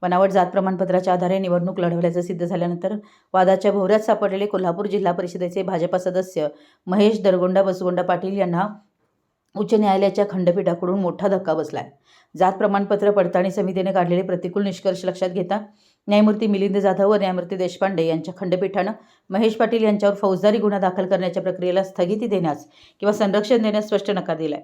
बनावट जात प्रमाणपत्राच्या आधारे निवडणूक लढवल्याचं सिद्ध झाल्यानंतर वादाच्या भोवऱ्यात सापडलेले कोल्हापूर जिल्हा परिषदेचे भाजपा सदस्य महेश दरगोंडा बसवंडा पाटील यांना उच्च न्यायालयाच्या खंडपीठाकडून मोठा धक्का बसलाय। जात प्रमाणपत्र पडताळणी समितीने काढलेले प्रतिकूल निष्कर्ष लक्षात घेता न्यायमूर्ती मिलिंद जाधव व न्यायमूर्ती देशपांडे यांच्या खंडपीठानं महेश पाटील यांच्यावर फौजदारी गुन्हा दाखल करण्याच्या प्रक्रियेला स्थगिती देण्यास किंवा संरक्षण देण्यास स्पष्ट नकार दिलाय।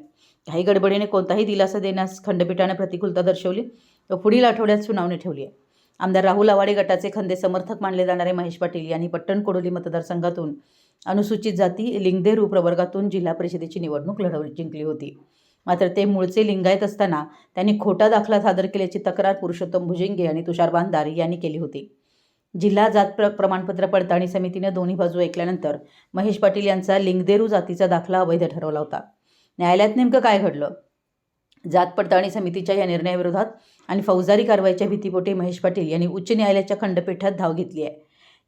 काही गडबडीने कोणताही दिलासा देण्यास खंडपीठाने प्रतिकूलता दर्शवली व पुढील आठवड्यात सुनावणी ठेवली आहे। आमदार राहुल आवाडे गटाचे खंदे समर्थक मानले जाणारे महेश पाटील यांनी पट्टण कोडोली मतदारसंघातून अनुसूचित जाती लिंगदेरू प्रवर्गातून जिल्हा परिषदेची निवडणूक जिंकली होती। मात्र ते मूळचे लिंगायत असताना त्यांनी खोटा दाखला सादर केल्याची तक्रार पुरुषोत्तम भुजिंगे आणि तुषार बांधार यांनी केली होती। जिल्हा जात प्रमाणपत्र पडताळणी समितीने दोन्ही बाजू ऐकल्यानंतर महेश पाटील यांचा लिंगदेरू जातीचा दाखला अवैध ठरवला होता। न्यायालयात नेमकं काय घडलं? जात पडताळणी समितीच्या या निर्णयाविरोधात आणि फौजदारी कारवाईच्या भीतीपोटी महेश पाटील यांनी उच्च न्यायालयाच्या खंडपीठात धाव घेतली आहे।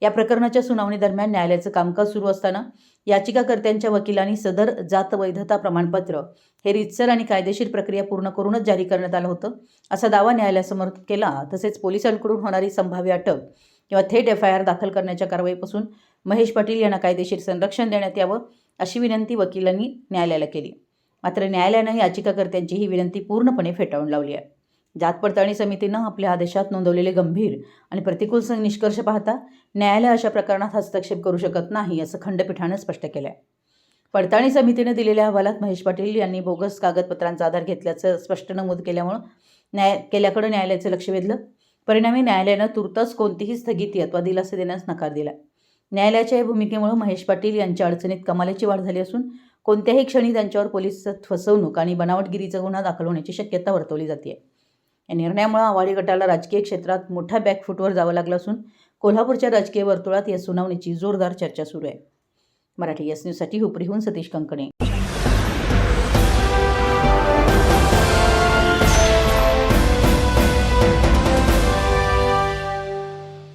या प्रकरणाच्या सुनावणी दरम्यान न्यायालयाचं कामकाज सुरू असताना याचिकाकर्त्यांच्या वकिलांनी सदर जात वैधता प्रमाणपत्र हे रीतसर आणि कायदेशीर प्रक्रिया पूर्ण करूनच जारी करण्यात आलं होतं असा दावा न्यायालयासमोर केला। तसेच पोलिसांकडून होणारी संभाव्य अटक किंवा थेट FIR दाखल करण्याच्या कारवाईपासून महेश पाटील यांना कायदेशीर संरक्षण देण्यात यावं अशी विनंती वकिलांनी न्यायालयाला केली। मात्र न्यायालयानं याचिकाकर्त्यांची ही विनंती पूर्णपणे फेटाळून लावली आहे। जात पडताळणी समितीनं आपल्या आदेशात नोंदवलेले गंभीर आणि प्रतिकूल निष्कर्ष पाहता न्यायालय अशा प्रकरणात हस्तक्षेप करू शकत नाही असं खंडपीठानं स्पष्ट केलं आहे। पडताळणी समितीने दिलेल्या अहवालात महेश पाटील यांनी बोगस कागदपत्रांचा आधार घेतल्याचं स्पष्ट नमूद केल्याकडे न्यायालयाचं लक्ष वेधलं। परिणामी न्यायालयानं तुर्तास कोणतीही स्थगिती अथवा दिलासा देण्यास नकार दिला। न्यायालयाच्या या भूमिकेमुळे महेश पाटील यांच्या अडचणीत कमालीची वाढ झाली असून कोणत्याही क्षणी त्यांच्यावर पोलीस फसवणूक आणि बनावटगिरीचा गुन्हा दाखल होण्याची शक्यता वर्तवली जाते। या निर्णयामुळे आवाडी गटाला राजकीय क्षेत्रात मोठ्या बॅकफूटवर जावं लागलं असून कोल्हापूरच्या राजकीय वर्तुळात या सुनावणीची जोरदार चर्चा सुरू आहे। मराठी एस न्यूजसाठी हुपरीहून सतीश कंकणे।